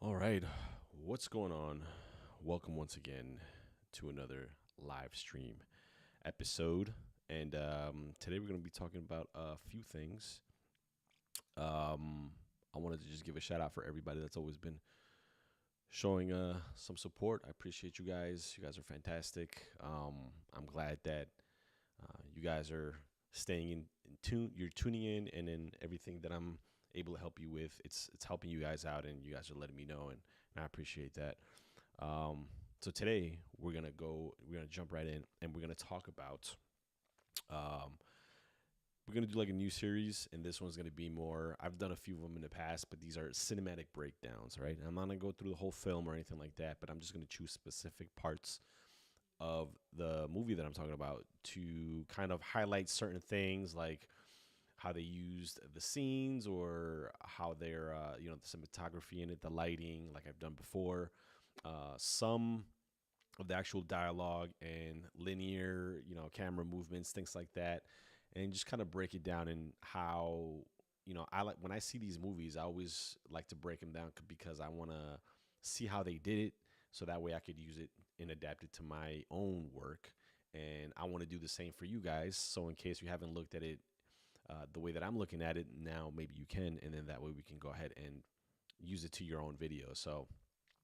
All right, what's going on? Welcome once again to another live stream episode. And today we're going to be talking about a few things. I wanted to just give a shout out for everybody that's always been showing some support. I appreciate you guys. You guys are fantastic. I'm glad that you guys are staying in tune. You're tuning in, and then everything that I'm able to help you with, it's helping you guys out, and you guys are letting me know, and I appreciate that. Um, so today we're gonna jump right in, and we're gonna talk about. Um, we're gonna do like a new series, and this one's gonna be more. I've done a few of them in the past, but these are cinematic breakdowns, right? I'm not gonna go through the whole film or anything like that, but I'm just gonna choose specific parts of the movie that I'm talking about to kind of highlight certain things, like how they used the scenes or how they're the cinematography in it, the lighting, like I've done before. Some of the actual dialogue and linear, camera movements, things like that, and just kind of break it down and how I like when I see these movies, I always like to break them down because I want to see how they did it, so that way I could use it and adapt it to my own work. And I want to do the same for you guys. So in case you haven't looked at it the way that I'm looking at it now, maybe you can, and then that way we can go ahead and use it to your own video, so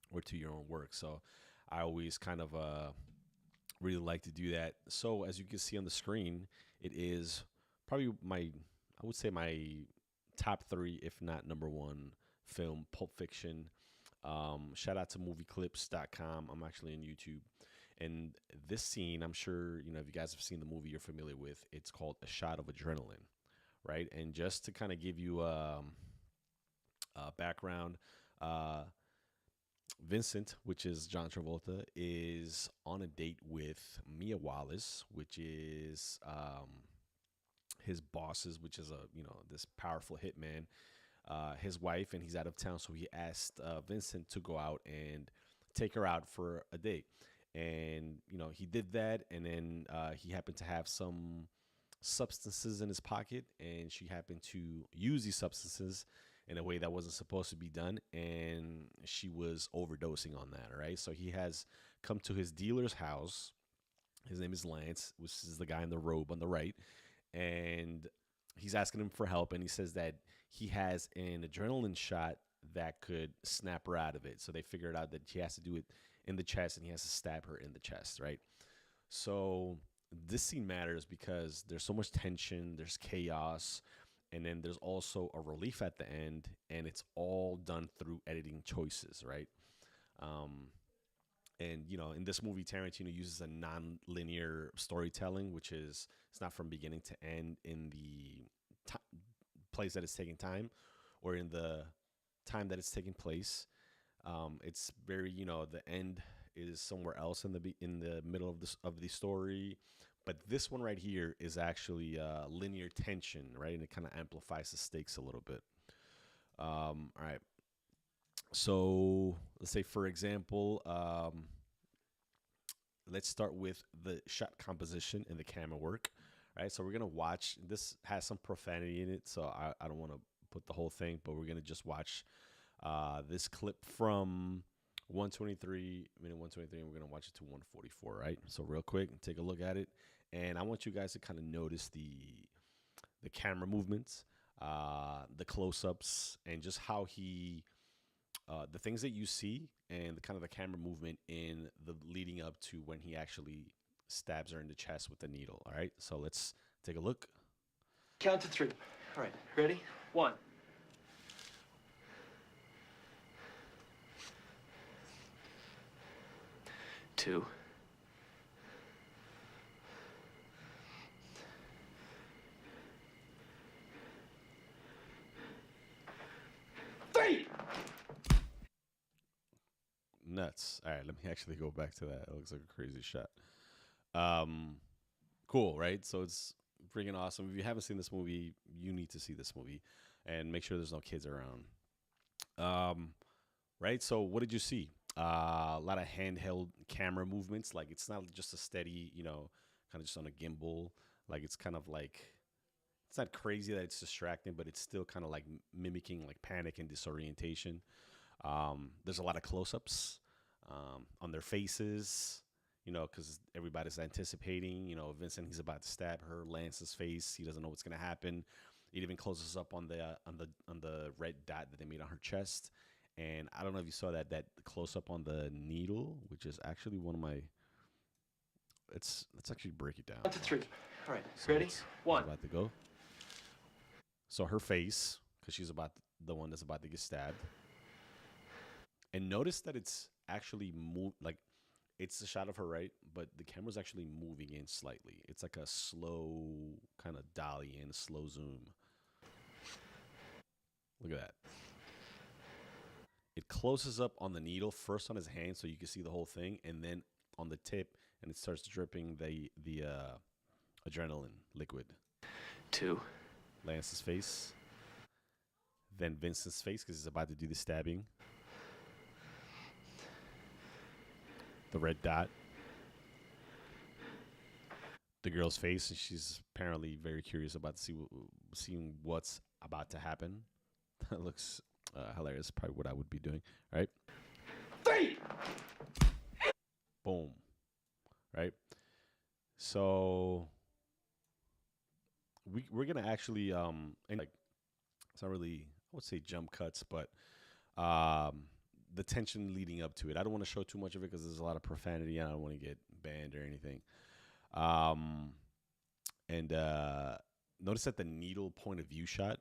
or to your own work. So I always kind of really like to do that. So as you can see on the screen, it is probably I would say my top three, if not number one, film, Pulp Fiction. Shout out to movieclips.com. I'm actually on YouTube. And this scene, I'm sure, if you guys have seen the movie you're familiar with, it's called A Shot of Adrenaline, right? And just to kind of give you a background, uh, Vincent, which is John Travolta, is on a date with Mia Wallace, which is his bosses, which is this powerful hitman, his wife, and he's out of town, so he asked Vincent to go out and take her out for a date. And he did that, and then he happened to have some substances in his pocket, and she happened to use these substances in a way that wasn't supposed to be done, and she was overdosing on that. Right, so he has come to his dealer's house. His name is Lance, which is the guy in the robe on the right, and he's asking him for help, and he says that he has an adrenaline shot that could snap her out of it. So they figured out that he has to do it in the chest, and he has to stab her in the chest, right? So this scene matters because there's so much tension, there's chaos, and then there's also a relief at the end, and it's all done through editing choices, right? Um, and in this movie, Tarantino uses a non-linear storytelling, which is it's not from beginning to end in the place that it's taking time, or in the time that it's taking place. It's very, the end is somewhere else in the middle of the story, but this one right here is actually linear tension, right? And it kind of amplifies the stakes a little bit. All right. So let's say, for example, let's start with the shot composition and the camera work. Right. So we're gonna watch. This has some profanity in it, so I don't want to put the whole thing, but we're gonna just watch this clip from 123 minute 123, and we're gonna watch it to 144. Right. So real quick, take a look at it, and I want you guys to kind of notice the camera movements, the close-ups, and just how he the things that you see and the kind of the camera movement in the leading up to when he actually stabs her in the chest with the needle. All right, so let's take a look. Count to three. All right, ready? One. Two. Three! Nuts. All right, let me actually go back to that. It looks like a crazy shot. Um, cool, right? So it's freaking awesome. If you haven't seen this movie, you need to see this movie, and make sure there's no kids around. Um, right. So what did you see? A lot of handheld camera movements. Like it's not just a steady, kind of just on a gimbal. Like it's kind of like it's not crazy that it's distracting, but it's still kind of like mimicking like panic and disorientation. There's a lot of close-ups on their faces, because everybody's anticipating. Vincent, he's about to stab her, lands his face. He doesn't know what's gonna happen. It even closes up on the red dot that they made on her chest. And I don't know if you saw that close up on the needle, which is actually one of my. Let's actually break it down. 1 to 3. All right. So Ready? it's 1. about to go. So her face, because she's the one that's about to get stabbed. And notice that it's actually like it's a shot of her, right? But the camera's actually moving in slightly. It's like a slow kind of dolly in, slow zoom. Look at that. It closes up on the needle first on his hand, so you can see the whole thing, and then on the tip, and it starts dripping the adrenaline liquid. 2. Lance's face, then Vincent's face because he's about to do the stabbing. The red dot. The girl's face, and she's apparently very curious about seeing what's about to happen. That looks hilarious. Probably what I would be doing, right? 3. Boom. Right? So we're gonna actually and like it's not really, I would say, jump cuts, but the tension leading up to it. I don't want to show too much of it because there's a lot of profanity and I don't want to get banned or anything. And notice that the needle point of view shot,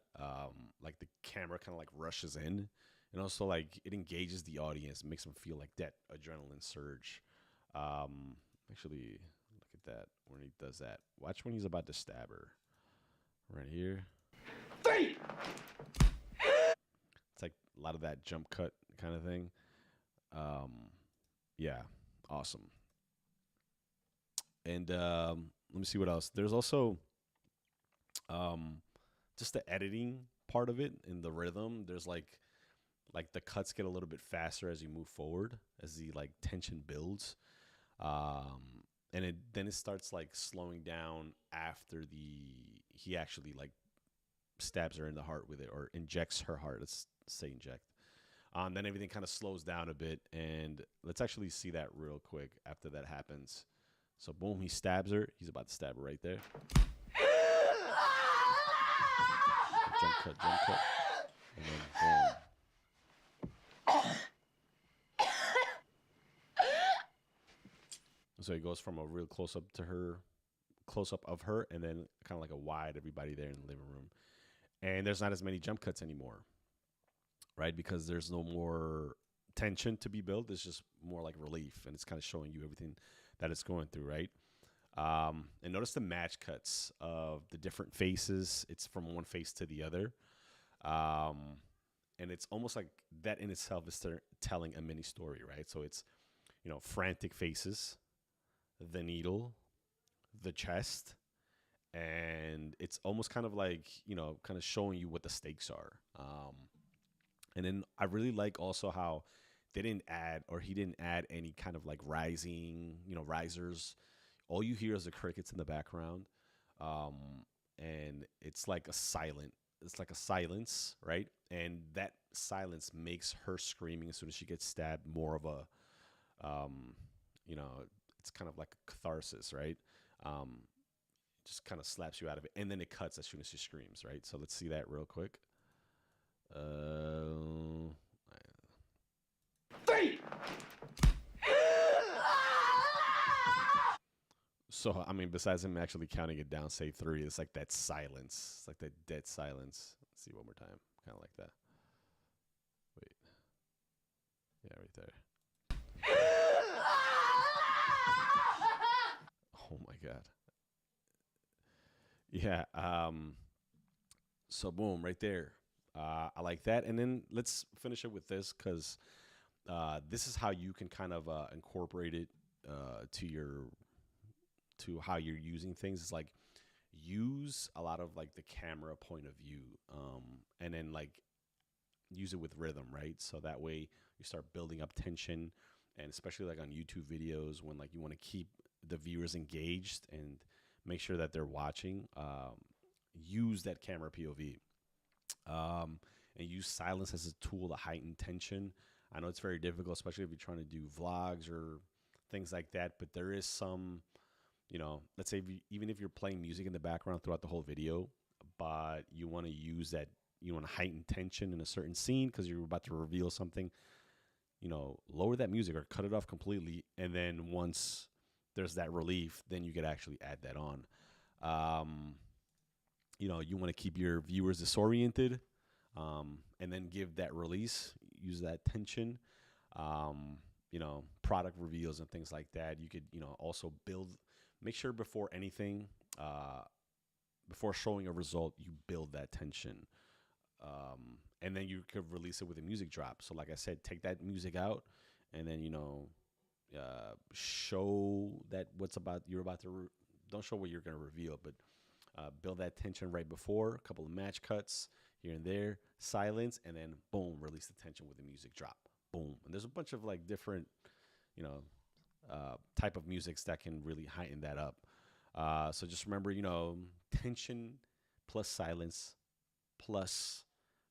like the camera kind of like rushes in, and also like it engages the audience, makes them feel like that adrenaline surge. Actually, look at that when he does that. Watch when he's about to stab her. Right here. 3. It's like a lot of that jump cut kind of thing. Yeah, awesome. And let me see what else. There's also just the editing part of it and the rhythm. There's like the cuts get a little bit faster as you move forward, as the like tension builds. And then it starts like slowing down after he actually like stabs her in the heart with it, or injects her heart. Let's say inject. Then everything kind of slows down a bit, and let's actually see that real quick after that happens. So boom, he stabs her. He's about to stab her right there. Jump cut, and then boom. So it goes from a real close up of her, and then kind of like a wide everybody there in the living room. And there's not as many jump cuts anymore, right? Because there's no more tension to be built. It's just more like relief, and it's kind of showing you everything that it's going through, right? And notice the match cuts of the different faces. It's from one face to the other. And it's almost like that in itself is telling a mini story, right? So it's, frantic faces, the needle, the chest, and it's almost kind of like, kind of showing you what the stakes are. And then I really like also how he didn't add any kind of like risers. All you hear is the crickets in the background. And it's like a silence, right? And that silence makes her screaming as soon as she gets stabbed more of a, it's kind of like a catharsis, right? Just kind of slaps you out of it. And then it cuts as soon as she screams, right? So let's see that real quick. 3. So, I mean, besides him actually counting it down, say 3, it's like that silence. It's like that dead silence. Let's see one more time. Kind of like that. Wait. Yeah, right there. Oh my God. Yeah. So boom, right there. I like that. And then let's finish it with this, because this is how you can kind of incorporate it to how you're using things. It's like use a lot of like the camera point of view, and then like use it with rhythm, right? So that way you start building up tension, and especially like on YouTube videos when like you want to keep the viewers engaged and make sure that they're watching, use that camera POV, and use silence as a tool to heighten tension. I know it's very difficult, especially if you're trying to do vlogs or things like that. But there is some, let's say even if you're playing music in the background throughout the whole video, but you want to use that, you want to heighten tension in a certain scene because you're about to reveal something, lower that music or cut it off completely. And then once there's that relief, then you could actually add that on. Um, you want to keep your viewers disoriented, and then give that release, use that tension. Product reveals and things like that. You could, also make sure before anything, before showing a result, you build that tension. And then you could release it with a music drop. So, like I said, take that music out, and then show that you're about to. Don't show what you're going to reveal, but build that tension right before. A couple of match cuts here and there, silence, and then boom, release the tension with a music drop. Boom, and there's a bunch of like different, type of musics that can really heighten that up. So just remember, tension plus silence plus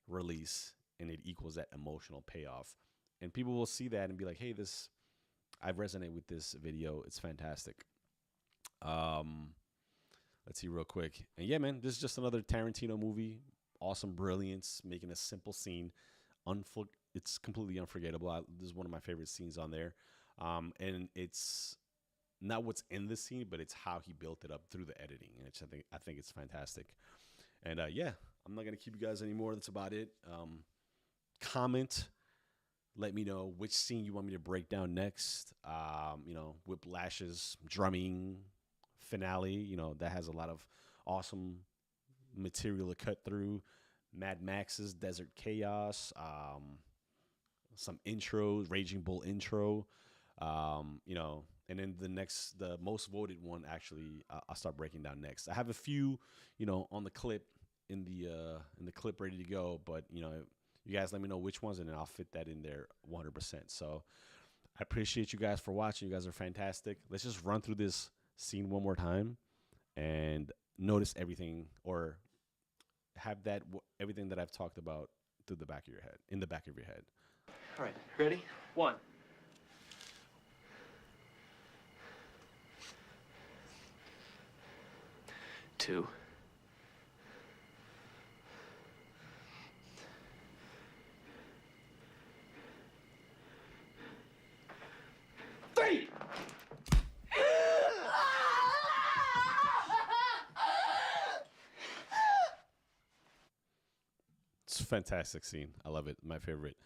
release, and it equals that emotional payoff. And people will see that and be like, "Hey, I resonate with this video. It's fantastic." Let's see real quick. And yeah, man, this is just another Tarantino movie. Awesome brilliance, making a simple scene. It's completely unforgettable. This is one of my favorite scenes on there. And it's not what's in the scene, but it's how he built it up through the editing. And I think it's fantastic. And yeah, I'm not gonna keep you guys anymore. That's about it. Comment. Let me know which scene you want me to break down next. Whiplash's drumming finale. That has a lot of awesome material to cut through. Mad Max's Desert Chaos. Some intros, Raging Bull intro. And then the most voted one, actually, I'll start breaking down next. I have a few, on the clip in the clip ready to go, but you guys let me know which ones, and then I'll fit that in there 100%. So I appreciate you guys for watching. You guys are fantastic. Let's just run through this scene one more time and notice everything, or have everything that I've talked about in the back of your head. All right, ready? One. Two. Three! It's a fantastic scene. I love it. My favorite.